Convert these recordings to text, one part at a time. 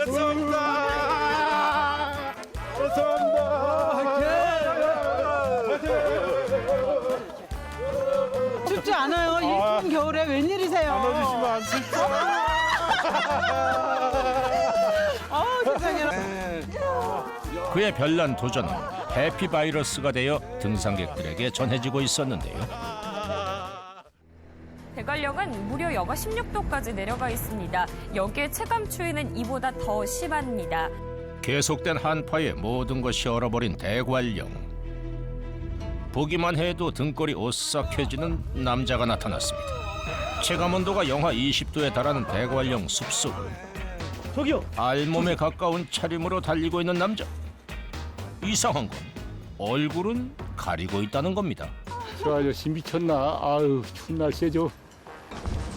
감사합니다. 감사합니다. 춥지 않아요? 이 추운 겨울에 웬일이세요? 안아주시면 안 슬퍼. 세상에. 그의 별난 도전은 해피바이러스가 되어 등산객들에게 전해지고 있었는데요. 대관령은 무려 여가 16도까지 내려가 있습니다. 여기에 체감 추위는 이보다 더 심합니다. 계속된 한파에 모든 것이 얼어버린 대관령. 보기만 해도 등골이 오싹해지는 남자가 나타났습니다. 체감온도가 영하 20도에 달하는 대관령 숲속을 저기요. 알몸에 가까운 차림으로 달리고 있는 남자. 이상한 건 얼굴은 가리고 있다는 겁니다. 저 아저씨 미쳤나? 아유, 추운 날씨죠.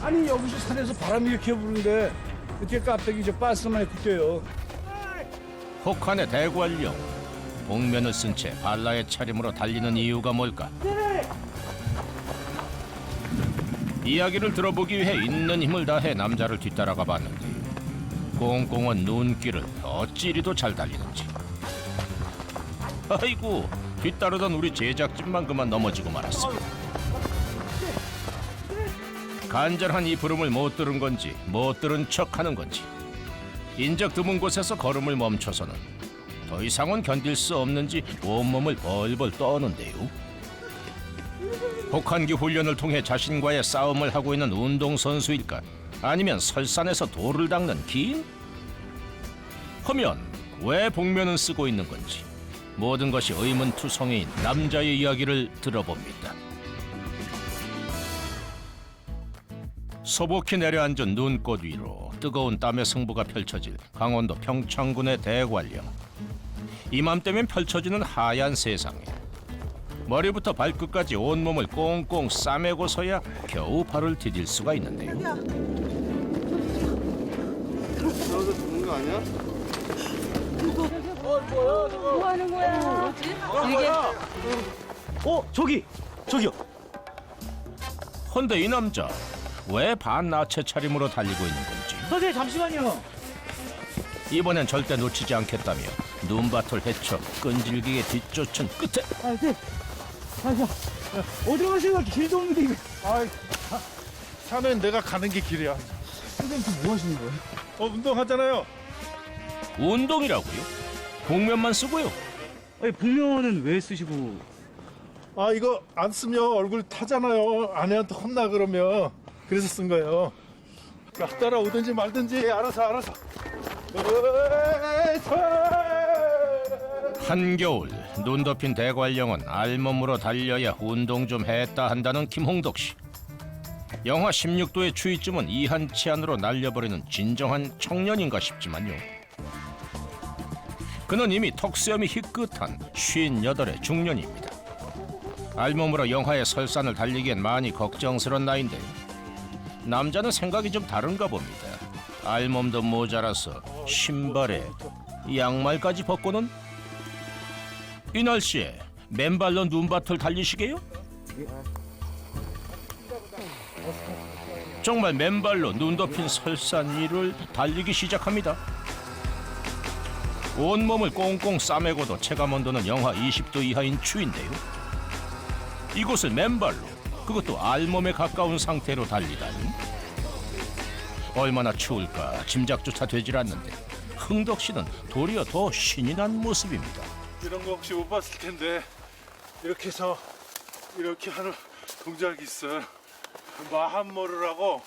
아니 여기서 산에서 바람이 이렇게 부는데 어떻게 깜빡이 저 가스만 입고 뛰어요. 혹한의 대관령. 복면을 쓴 채 발라의 차림으로 달리는 이유가 뭘까? 이야기를 들어보기 위해 있는 힘을 다해 남자를 뒤따라가 봤는데 꽁꽁한 눈길을 어찌리도 잘 달리는지. 아이고, 뒤따르던 우리 제작진만 그만 넘어지고 말았습니다. 간절한 이 부름을 못 들은 건지 못 들은 척하는 건지 인적 드문 곳에서 걸음을 멈춰서는 더 이상은 견딜 수 없는지 온몸을 벌벌 떠는데요. 혹한기 훈련을 통해 자신과의 싸움을 하고 있는 운동선수일까? 아니면 설산에서 돌을 닦는 긴? 하면 왜 복면은 쓰고 있는 건지 모든 것이 의문투성이인 남자의 이야기를 들어봅니다. 소복히 내려앉은 눈꽃 위로 뜨거운 땀의 승부가 펼쳐질 강원도 평창군의 대관령. 이맘때면 펼쳐지는 하얀 세상에 머리부터 발끝까지 온몸을 꽁꽁 싸매고서야 겨우 발을 디딜 수가 있는데요. 너도 죽는 거 아니야? 뭐 하는 거야? 저기요. 헌데 이 남자 왜 반나체 차림으로 달리고 있는 건지 선생님 잠시만요. 이번엔 절대 놓치지 않겠다며 눈밭을 헤쳐 끈질기게 뒤쫓은 끝에 어디로 가시는 거야? 길도 없는데 이거. 산은 내가 가는 게 길이야. 선생님 지금 뭐 하시는 거예요? 운동하잖아요. 운동이라고요? 복면만 쓰고요. 아니 복면은 왜 쓰시고? 아, 이거 안 쓰면 얼굴 타잖아요. 아내한테 혼나 그러면. 그래서 쓴 거예요. 자, 따라오든지 말든지 알아서. 한겨울 눈 덮인 대관령은 알몸으로 달려야 운동 좀 했다 한다는 김홍덕 씨. 영하 16도의 추위쯤은 이한치 안으로 날려버리는 진정한 청년인가 싶지만요. 그는 이미 턱수염이 희끗한 58의 중년입니다. 알몸으로 영하의 설산을 달리기엔 많이 걱정스런 나이인데 남자는 생각이 좀 다른가 봅니다. 알몸도 모자라서 신발에 양말까지 벗고는 이 날씨에 맨발로 눈밭을 달리시게요? 정말 맨발로 눈 덮인 설산 위를 달리기 시작합니다. 온몸을 꽁꽁 싸매고도 체감온도는 영하 20도 이하인 추인데요. 이곳을 맨발로, 그것도 알몸에 가까운 상태로 달리다니. 얼마나 추울까 짐작조차 되질 않는데 흥덕 씨는 도리어 더 신이 난 모습입니다. 이런 거 혹시 못 봤을 텐데 이렇게 해서 이렇게 하는 동작이 있어요. 마한모르라고.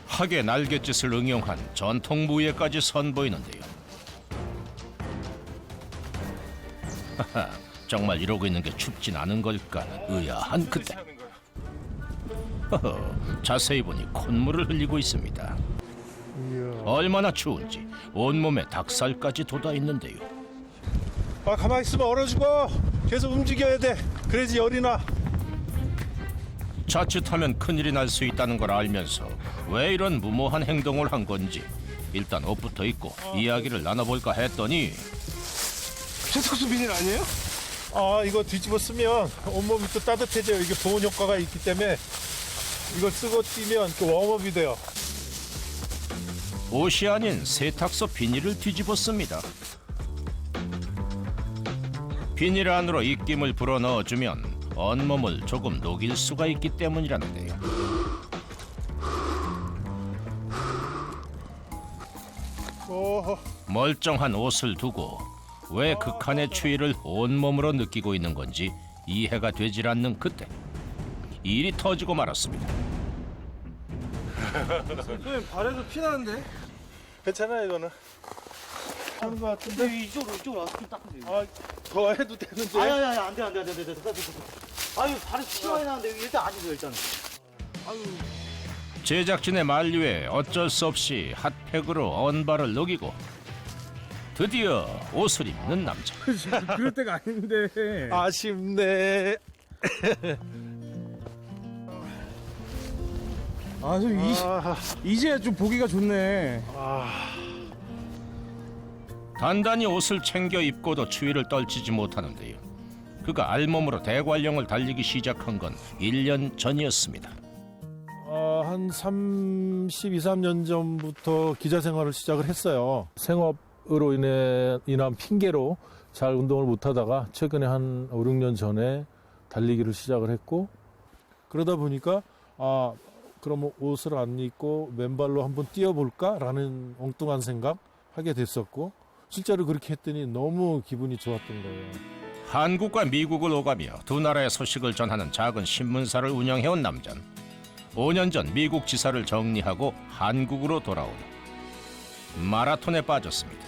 학의 날갯짓을 응용한 전통 무예까지 선보이는데요. 하하, 정말 이러고 있는 게 춥진 않은 걸까 의아한 그때. 허허, 자세히 보니 콧물을 흘리고 있습니다. 얼마나 추운지 온몸에 닭살까지 돋아 있는데요. 아, 가만히 있으면 얼어 죽어. 계속 움직여야 돼. 그래야지 열이 나. 자칫하면 큰일이 날 수 있다는 걸 알면서 왜 이런 무모한 행동을 한 건지 일단 옷부터 입고 이야기를 나눠볼까 했더니 세탁소 비닐 아니에요? 아, 이거 뒤집어 쓰면 온몸이 또 따뜻해져요. 이게 보온 효과가 있기 때문에 이걸 쓰고 뛰면 또 웜업이 돼요. 옷이 아닌 세탁소 비닐을 뒤집었습니다. 비닐 안으로 입김을 불어넣어주면 온몸을 조금 녹일 수가 있기 때문이라는데요. 멀쩡한 옷을 두고 왜 극한의 추위를 온몸으로 느끼고 있는 건지 이해가 되질 않는 그때 일이 터지고 말았습니다. 선생님 발에서 피 나는데? 괜찮아요 이거는. 하는 것 같은데. 이쪽으로 와서 좀 닦으세요. 아, 더 해도 되는데. 아야야야 안돼. 아유 발에 피 많이 나는데 일단 앉으세요 일단. 제작진의 만류에 어쩔 수 없이 핫팩으로 언발을 녹이고 드디어 옷을 입는 남자. 그럴 때가 아닌데. 아쉽네. 이제 좀 보기가 좋네. 단단히 옷을 챙겨 입고도 추위를 떨치지 못하는데요. 그가 알몸으로 대관령을 달리기 시작한 건 1년 전이었습니다. 한 32, 3년 전부터 기자 생활을 시작을 했어요. 생업으로 인한 핑계로 잘 운동을 못하다가 최근에 한 5, 6년 전에 달리기를 시작을 했고, 그러다 보니까 그럼 옷을 안 입고 맨발로 한번 뛰어볼까라는 엉뚱한 생각 하게 됐었고, 실제로 그렇게 했더니 너무 기분이 좋았던 거예요. 한국과 미국을 오가며 두 나라의 소식을 전하는 작은 신문사를 운영해온 남자는 5년 전 미국 지사를 정리하고 한국으로 돌아온 후 마라톤에 빠졌습니다.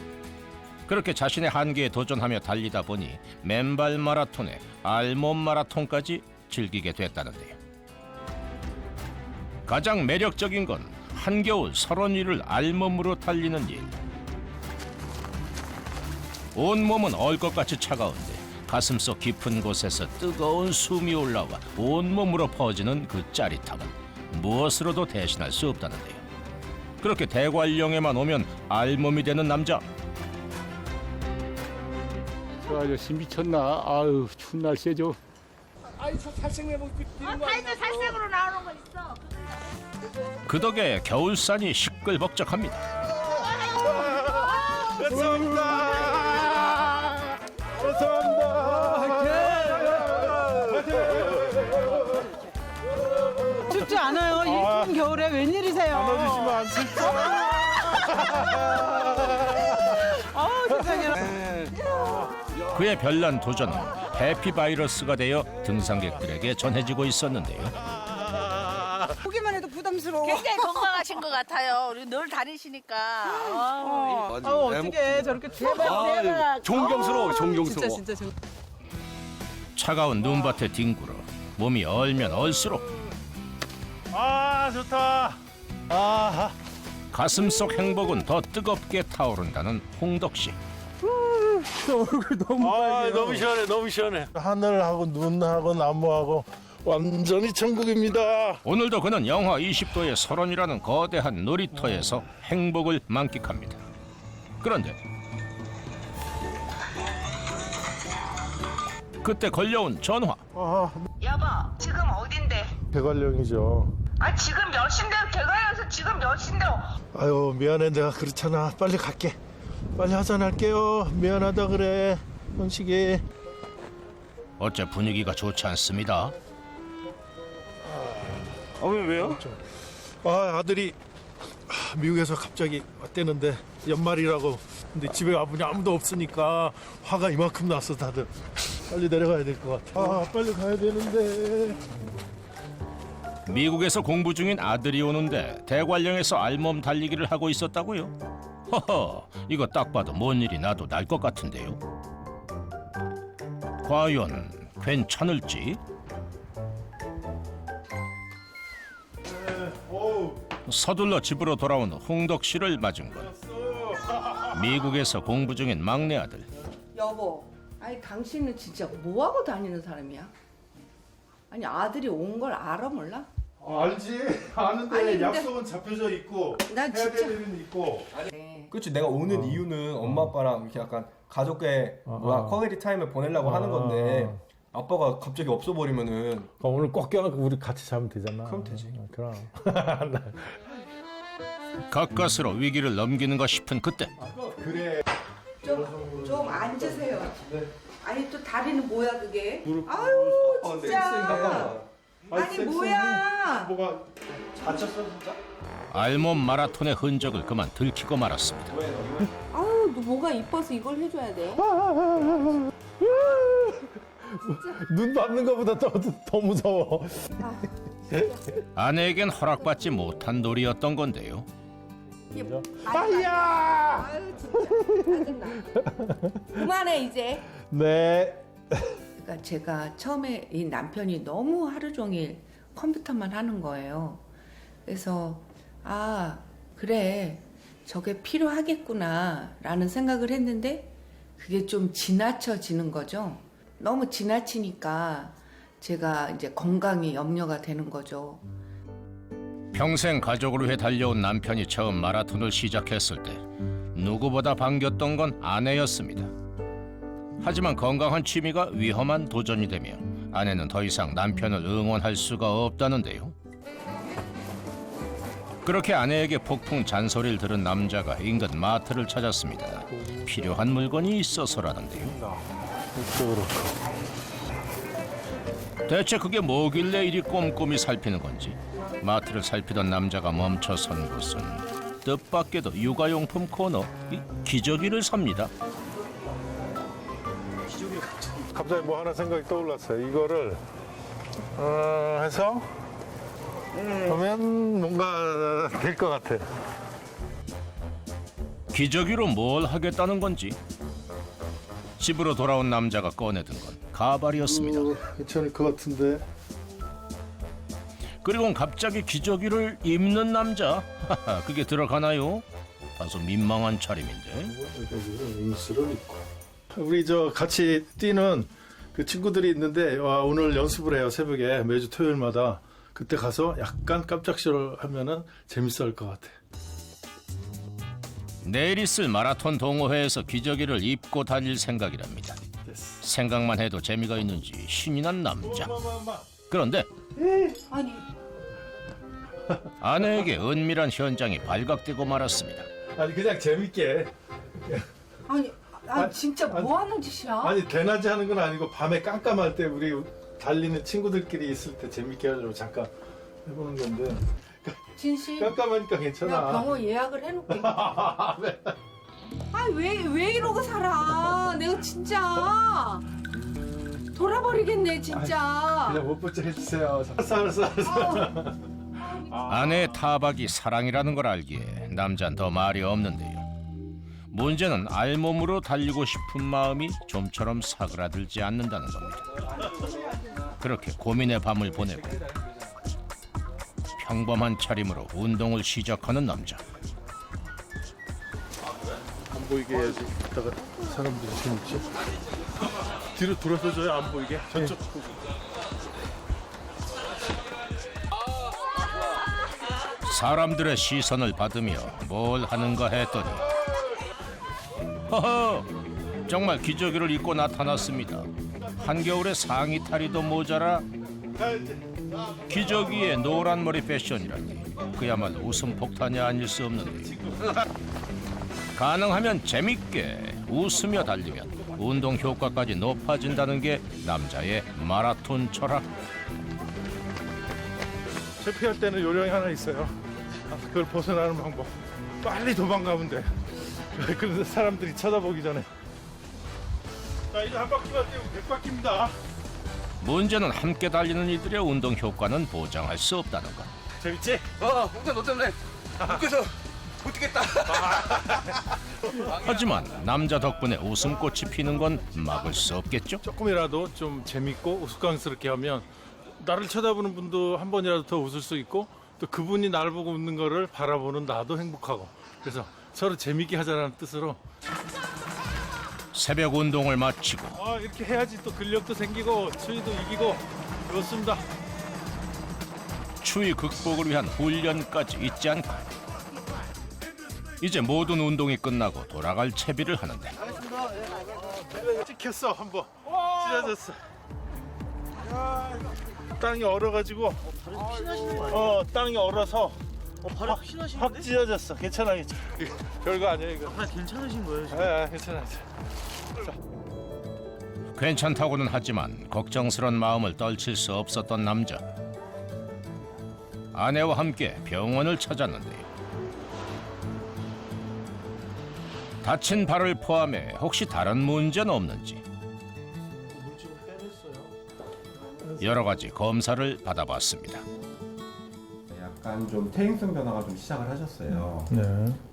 그렇게 자신의 한계에 도전하며 달리다 보니 맨발 마라톤에 알몸 마라톤까지 즐기게 됐다는데요. 가장 매력적인 건 한겨울 30일을 알몸으로 달리는 일. 온몸은 얼것같이 차가운데 가슴속 깊은 곳에서 뜨거운 숨이 올라와 온몸으로 퍼지는 그 짜릿함은 무엇으로도 대신할 수 없다는데요. 그렇게 대관령에만 오면 알몸이 되는 남자. 저 아저씨 미쳤나? 아유 추운 날 쎄죠. 다이도 살색으로 나오는 거 있어. 그 덕에 겨울산이 시끌벅적합니다. 감사합니다. 춥지 않아요. 이 추운 겨울에 웬일이세요? 안아주시면 안 슬퍼. 세상에. 그의 별난 도전은 해피바이러스가 되어 등산객들에게 전해지고 있었는데요. 보기만 해도 부담스러워. 굉장히 건강하신 것 같아요. 우리 늘 다니시니까. 어떻게 저렇게 대박. 존경스러워 존경스러워. 진짜. 차가운 눈밭에 뒹굴어 몸이 얼면 얼수록 좋다. 가슴속 행복은 더 뜨겁게 타오른다는 홍덕 씨. 너무 시원해, 너무 시원해. 하늘하고 눈하고 나무하고 완전히 천국입니다. 오늘도 그는 영하 20도의 설원이라는 거대한 놀이터에서 행복을 만끽합니다. 그런데 그때 걸려온 전화. 여보, 지금 어딘데? 대관령이죠. 지금 몇 시인데? 대가여서 지금 몇 시인데? 아유, 미안해, 내가 그렇잖아. 빨리 갈게. 빨리 하산할게요. 미안하다 그래, 현식이. 어째 분위기가 좋지 않습니다. 왜요? 아들이 미국에서 갑자기 왔대는데 연말이라고. 근데 집에 와보니 아무도 없으니까 화가 이만큼 났어 다들. 빨리 내려가야 될 것 같아. 빨리 가야 되는데. 미국에서 공부 중인 아들이 오는데 대관령에서 알몸 달리기를 하고 있었다고요? 허허, 이거 딱 봐도 뭔 일이 나도 날 것 같은데요. 과연 괜찮을지? 서둘러 집으로 돌아온 홍덕 씨를 맞은 건 미국에서 공부 중인 막내 아들. 여보, 아니 당신은 진짜 뭐하고 다니는 사람이야? 아니 아들이 온 걸 알아 몰라? 알지. 아는데 아니, 근데- 약속은 잡혀져 있고 난 해야 진짜- 될 일은 있고. 네. 그렇지. 내가 오는 이유는 엄마 아빠랑 이렇게 약간 가족의 퀄리티 타임을 보내려고 하는 건데 아빠가 갑자기 없어 버리면은 오늘 꼭 껴안고 우리 같이 자면 되잖아. 그럼 되지. 그럼. 가까스로 위기를 넘기는가 싶은 그때 좀 앉으세요. 아니 또 다리는 뭐야 그게? 아유 진짜. 아니 뭐야? 뭐가 다쳤어 진짜? 알몸 마라톤의 흔적을 그만 들키고 말았습니다. 아유 너 뭐가 이뻐서 이걸 해줘야 돼? 눈 밟는 것보다 더 무서워. 아내에겐 허락받지 못한 놀이였던 건데요. 아야! 아유 진짜 짜증나. 그만해 이제. 네. 그러니까 제가 처음에 이 남편이 너무 하루 종일 컴퓨터만 하는 거예요. 그래서 아 그래 저게 필요하겠구나라는 생각을 했는데 그게 좀 지나쳐지는 거죠. 너무 지나치니까 제가 이제 건강이 염려가 되는 거죠. 평생 가족을 위해 달려온 남편이 처음 마라톤을 시작했을 때 누구보다 반겼던 건 아내였습니다. 하지만 건강한 취미가 위험한 도전이 되며 아내는 더 이상 남편을 응원할 수가 없다는데요. 그렇게 아내에게 폭풍 잔소리를 들은 남자가 인근 마트를 찾았습니다. 필요한 물건이 있어서라는데요. 대체 그게 뭐길래 이리 꼼꼼히 살피는 건지 마트를 살피던 남자가 멈춰선 곳은 뜻밖에도 육아용품 코너 이 기저귀를 삽니다. 갑자기 뭐 하나 생각이 떠올랐어요. 이거를 해서 하면 뭔가 될 것 같아. 기저귀로 뭘 하겠다는 건지 집으로 돌아온 남자가 꺼내든 건 가발이었습니다. 괜찮을 것 같은데. 그리고 갑자기 기저귀를 입는 남자. 그게 들어가나요? 다소 민망한 차림인데. 인스를 입고. 우리 저 같이 뛰는 그 친구들이 있는데 오늘 연습을 해요. 새벽에 매주 토요일마다. 그때 가서 약간 깜짝쇼를 하면은 재밌을 것 같아. 내일 있을 마라톤 동호회에서 기저귀를 입고 다닐 생각이랍니다. 생각만 해도 재미가 있는지 신이 난 남자. 그런데 아니 아내에게 은밀한 현장이 발각되고 말았습니다. 아니 그냥 재밌게. 아니 진짜 뭐 하는 짓이야? 아니 대낮에 하는 건 아니고 밤에 깜깜할 때 우리 달리는 친구들끼리 있을 때 재밌게 하려고 잠깐 해보는 건데. 진실. 깜깜하니까 괜찮아. 내가 병원 예약을 해놓게. 왜 이러고 살아? 내가 진짜 돌아버리겠네 진짜. 그냥 못 붙게 해주세요. 알았어. 아내의 타박이 사랑이라는 걸 알기에 남자는 더 말이 없는데요. 문제는 알몸으로 달리고 싶은 마음이 좀처럼 사그라들지 않는다는 겁니다. 그렇게 고민의 밤을 보내고 평범한 차림으로 운동을 시작하는 남자. 안 보이게 해야지. 이따가 사람들이 재밌지. 뒤로 돌아서 줘요. 안 보이게. 저쪽 보고. 사람들의 시선을 받으며 뭘 하는가 했더니 허허! 정말 기저귀를 입고 나타났습니다. 한겨울에 상의 탈의도 모자라 기저귀에 노란 머리 패션이라니 그야말로 웃음 폭탄이 아닐 수 없는데요. 가능하면 재밌게 웃으며 달리면 운동 효과까지 높아진다는 게 남자의 마라톤 철학. 회피할 때는 요령이 하나 있어요. 그걸 벗어나는 방법. 빨리 도망가면 돼. 그런데 사람들이 쳐다보기 전에. 자, 이제 한 바퀴만 뛰면 100바퀴입니다. 문제는 함께 달리는 이들의 운동 효과는 보장할 수 없다는 것. 재밌지? 홍대 너 때문에 웃겨서 못 뛰겠다. 하지만 남자 덕분에 웃음꽃이 피는 건 막을 수 없겠죠? 조금이라도 좀 재밌고 우스꽝스럽게 하면 나를 쳐다보는 분도 한 번이라도 더 웃을 수 있고 또 그분이 나를 보고 웃는 거를 바라보는 나도 행복하고 그래서 서로 재밌게 하자는 뜻으로 새벽 운동을 마치고 이렇게 해야지 또 근력도 생기고 추위도 이기고 그렇습니다. 추위 극복을 위한 훈련까지 잊지 않고 이제 모든 운동이 끝나고 돌아갈 채비를 하는데 찍혔어 한번 찢어졌어. 땅이 얼어가지고 땅이 얼어서 발이 확실하신데? 확 찢어졌어. 괜찮아. 별거 아니야 이거. 다 괜찮으신 거예요 지금? 괜찮아. 괜찮다고는 하지만 걱정스런 마음을 떨칠 수 없었던 남자. 아내와 함께 병원을 찾았는데요. 다친 발을 포함해 혹시 다른 문제는 없는지 여러 가지 검사를 받아봤습니다. 약간 좀 퇴행성 변화가 좀 시작을 하셨어요. 네.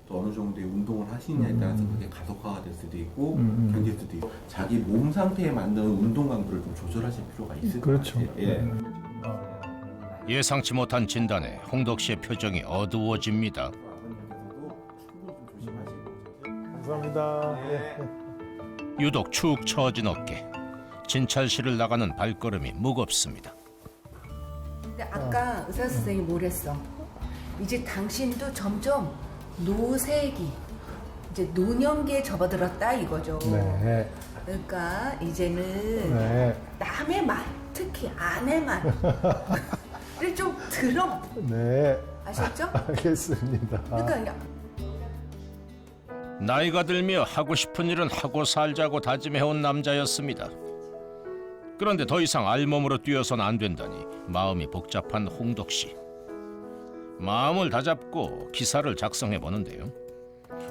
또 어느 정도의 운동을 하시느냐에 따라서 그게 가속화가 될 수도 있고 견딜 수도 있고 자기 몸 상태에 맞는 운동 강도를 좀 조절하실 필요가 있을 것 같아요. 예. 예상치 못한 진단에 홍덕 씨의 표정이 어두워집니다. 감사합니다. 유독 축 처진 어깨, 진찰실을 나가는 발걸음이 무겁습니다. 근데 아까 의사 선생님이 뭐랬어? 이제 당신도 점점 노색이 이제 노년기에 접어들었다 이거죠. 네. 그러니까 이제는 네. 남의 말, 특히 아내 말을 좀 들어. 네. 아셨죠? 알겠습니다. 그러니까 그냥 나이가 들며 하고 싶은 일은 하고 살자고 다짐해온 남자였습니다. 그런데 더 이상 알몸으로 뛰어서는 안 된다니 마음이 복잡한 홍덕 씨. 마음을 다잡고 기사를 작성해 보는데요.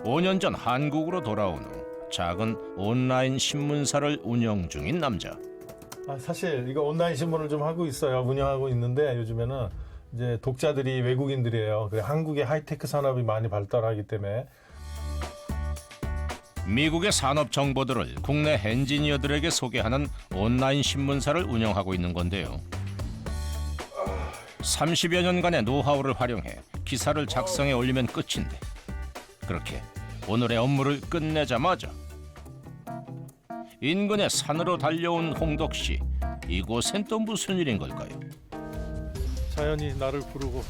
5년 전 한국으로 돌아온 후 작은 온라인 신문사를 운영 중인 남자. 사실 이거 온라인 신문을 좀 하고 있어요. 운영하고 있는데 요즘에는 이제 독자들이 외국인들이에요. 그래 한국의 하이테크 산업이 많이 발달하기 때문에 미국의 산업 정보들을 국내 엔지니어들에게 소개하는 온라인 신문사를 운영하고 있는 건데요. 30여 년간의 노하우를 활용해 기사를 작성해 올리면 끝인데 그렇게 오늘의 업무를 끝내자마자 인근의 산으로 달려온 홍덕 씨. 이곳엔 또 무슨 일인 걸까요? 자연이 나를 부르고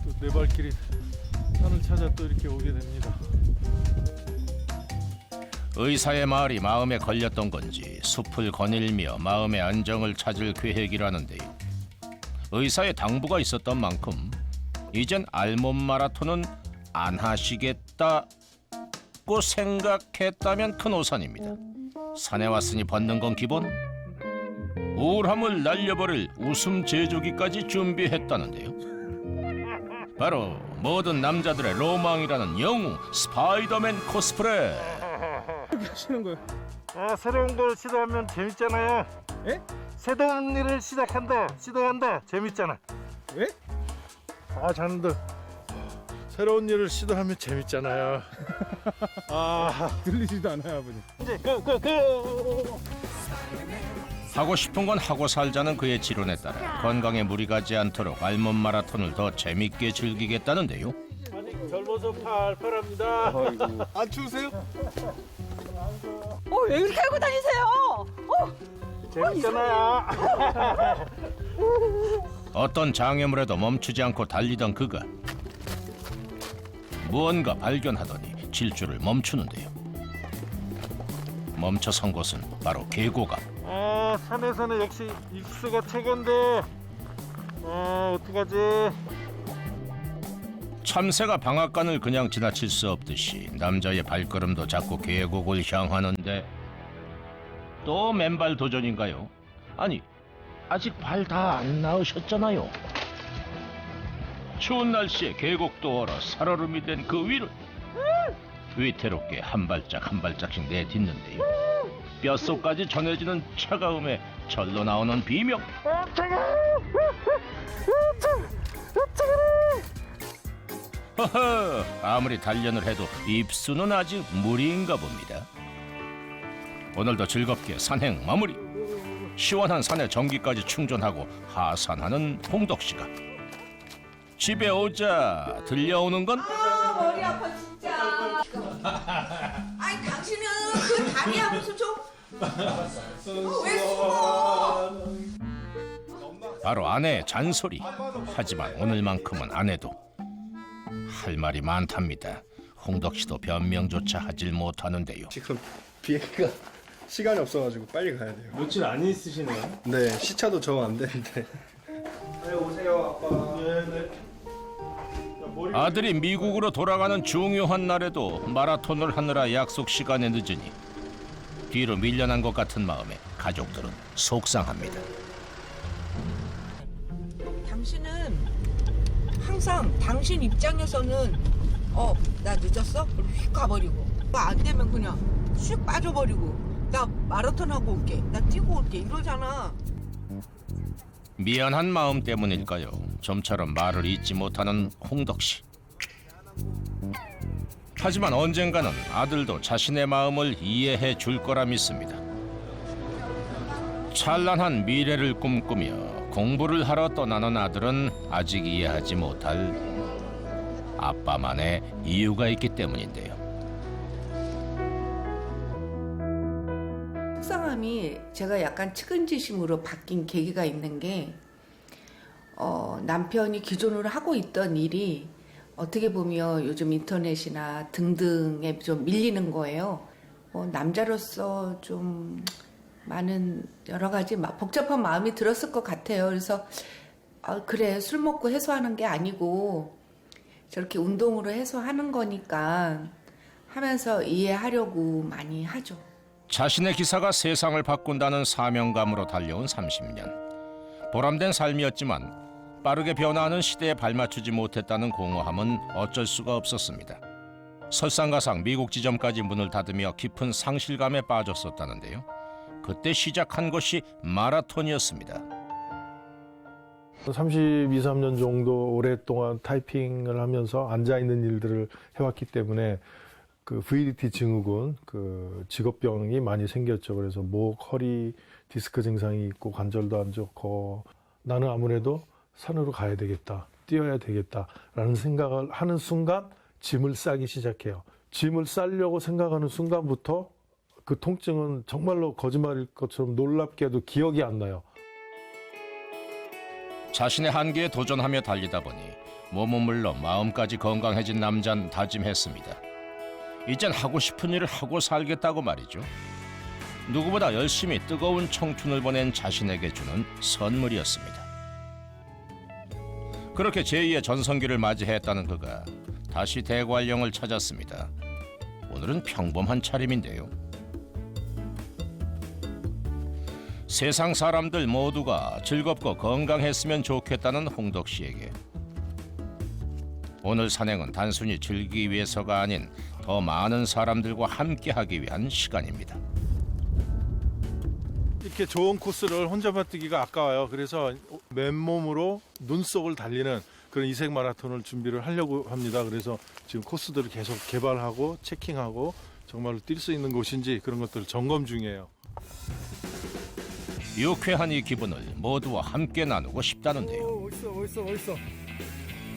또 내 발길이 산을 찾아 또 이렇게 오게 됩니다. 의사의 말이 마음에 걸렸던 건지 숲을 거닐며 마음의 안정을 찾을 계획이라는데요. 의사의 당부가 있었던 만큼 이젠 알몸 마라톤은 안 하시겠다고 생각했다면 큰 오산입니다. 산에 왔으니 벗는 건 기본. 우울함을 날려버릴 웃음 제조기까지 준비했다는데요. 바로 모든 남자들의 로망이라는 영웅 스파이더맨 코스프레. 하시는 거예요? 새로운 걸 시도하면 재밌잖아요. 예? 새로운 일을 시도한다. 재밌잖아. 예? 자네들 새로운 일을 시도하면 재밌잖아요. 들리지도 않아요 아버님. 이제 하고 싶은 건 하고 살자는 그의 지론에 따라 건강에 무리 가지 않도록 알몸 마라톤을 더 재밌게 즐기겠다는데요. 젊어서 팔팔합니다. 안 추우세요? 왜 이렇게 하고 다니세요? 재밌잖아요. 어떤 장애물에도 멈추지 않고 달리던 그가 무언가 발견하더니 질주를 멈추는데요. 멈춰선 곳은 바로 계곡 앞. 산에서는 역시 입수가 최고인데 어떡하지? 참새가 방앗간을 그냥 지나칠 수 없듯이 남자의 발걸음도 자꾸 계곡을 향하는데 또 맨발 도전인가요? 아니 아직 발 다 안 나으셨잖아요. 추운 날씨에 계곡도 얼어 살얼음이 된 그 위를 위태롭게 한 발짝 한 발짝씩 내딛는데요. 뼛속까지 전해지는 차가움에 절로 나오는 비명. 허허, 아무리 단련을 해도 입수는 아직 무리인가 봅니다. 오늘도 즐겁게 산행 마무리. 시원한 산에 전기까지 충전하고 하산하는 홍덕 씨가 집에 오자 들려오는 건 머리 아파 진짜. 아니 당신은 그 다리 아파서 좀. 왜 숨어? 바로 아내의 잔소리. 하지만 오늘만큼은 아내도 할 말이 많답니다. 홍덕 씨도 변명조차 하질 못하는데요. 지금 비행기가 시간이 없어가지고 빨리 가야 돼요. 며칠 안 있으시네요? 네, 시차도 정 안 되는데. 네, 오세요, 아빠. 네네. 아들이 미국으로 돌아가는 중요한 날에도 마라톤을 하느라 약속 시간에 늦으니 뒤로 밀려난 것 같은 마음에 가족들은 속상합니다. 당신은 항상 당신 입장에서는 나 늦었어? 그럼 휙 가버리고 안 되면 그냥 휙 빠져버리고 나 마라톤 하고 올게, 나 뛰고 올게 이러잖아. 미안한 마음 때문일까요? 좀처럼 말을 잇지 못하는 홍덕 씨. 하지만 언젠가는 아들도 자신의 마음을 이해해 줄 거라 믿습니다. 찬란한 미래를 꿈꾸며 공부를 하러 떠나는 아들은 아직 이해하지 못할 아빠만의 이유가 있기 때문인데요. 속상함이 제가 약간 측은지심으로 바뀐 계기가 있는 게 남편이 기존으로 하고 있던 일이 어떻게 보면 요즘 인터넷이나 등등에 좀 밀리는 거예요. 남자로서 좀 많은 여러 가지 복잡한 마음이 들었을 것 같아요. 그래서 그래, 술 먹고 해소하는 게 아니고 저렇게 운동으로 해소하는 거니까 하면서 이해하려고 많이 하죠. 자신의 기사가 세상을 바꾼다는 사명감으로 달려온 30년. 보람된 삶이었지만 빠르게 변화하는 시대에 발맞추지 못했다는 공허함은 어쩔 수가 없었습니다. 설상가상 미국 지점까지 문을 닫으며 깊은 상실감에 빠졌었다는데요. 그때 시작한 것이 마라톤이었습니다. 32, 3년 정도 오랫동안 타이핑을 하면서 앉아있는 일들을 해왔기 때문에 그 VDT 증후군, 그 직업병이 많이 생겼죠. 그래서 목, 허리, 디스크 증상이 있고 관절도 안 좋고 나는 아무래도 산으로 가야 되겠다, 뛰어야 되겠다라는 생각을 하는 순간 짐을 싸기 시작해요. 짐을 싸려고 생각하는 순간부터 그 통증은 정말로 거짓말일 것처럼 놀랍게도 기억이 안 나요. 자신의 한계에 도전하며 달리다 보니 몸은 물론 마음까지 건강해진 남자는 다짐했습니다. 이젠 하고 싶은 일을 하고 살겠다고 말이죠. 누구보다 열심히 뜨거운 청춘을 보낸 자신에게 주는 선물이었습니다. 그렇게 제2의 전성기를 맞이했다는 그가 다시 대관령을 찾았습니다. 오늘은 평범한 차림인데요. 세상 사람들 모두가 즐겁고 건강했으면 좋겠다는 홍덕 씨에게 오늘 산행은 단순히 즐기기 위해서가 아닌 더 많은 사람들과 함께하기 위한 시간입니다. 이렇게 좋은 코스를 혼자만 뛰기가 아까워요. 그래서 맨몸으로 눈속을 달리는 그런 이색 마라톤을 준비를 하려고 합니다. 그래서 지금 코스들을 계속 개발하고 체킹하고 정말로 뛸 수 있는 곳인지 그런 것들을 점검 중이에요. 유쾌한 이 기분을 모두와 함께 나누고 싶다는데요. 멋있어.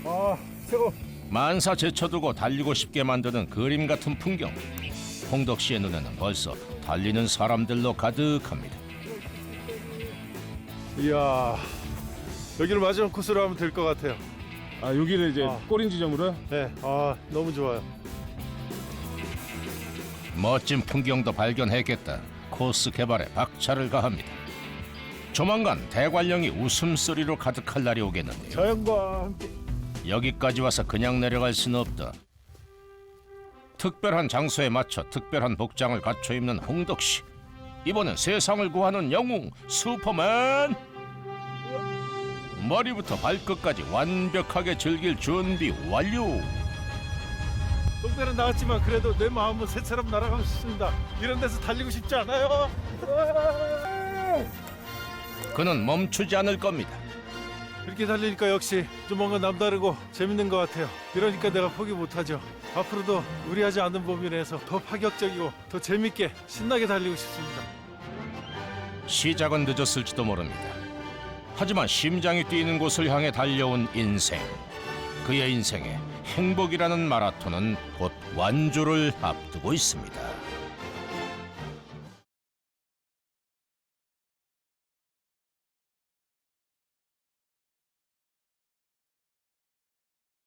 아, 최고. 만사 제쳐두고 달리고 싶게 만드는 그림 같은 풍경. 홍덕 씨의 눈에는 벌써 달리는 사람들로 가득합니다. 이야, 여기를 마지막 코스로 하면 될 것 같아요. 아, 여기를 이제 꼬린 지점으로요? 네, 너무 좋아요. 멋진 풍경도 발견했겠다. 코스 개발에 박차를 가합니다. 조만간 대관령이 웃음소리로 가득할 날이 오겠는데요. 자연과 함께. 여기까지 와서 그냥 내려갈 수는 없다. 특별한 장소에 맞춰 특별한 복장을 갖춰 입는 홍덕 씨. 이번엔 세상을 구하는 영웅 슈퍼맨. 머리부터 발끝까지 완벽하게 즐길 준비 완료. 똥배는 나왔지만 그래도 내 마음은 새처럼 날아가고 싶습니다. 이런 데서 달리고 싶지 않아요? 그는 멈추지 않을 겁니다. 이렇게 달리니까 역시 좀 뭔가 남다르고 재밌는 것 같아요. 이러니까 내가 포기 못하죠. 앞으로도 무리하지 않은 범위 내에서 더 파격적이고 더 재밌게 신나게 달리고 싶습니다. 시작은 늦었을지도 모릅니다. 하지만 심장이 뛰는 곳을 향해 달려온 인생. 그의 인생에 행복이라는 마라톤은 곧 완주를 앞두고 있습니다.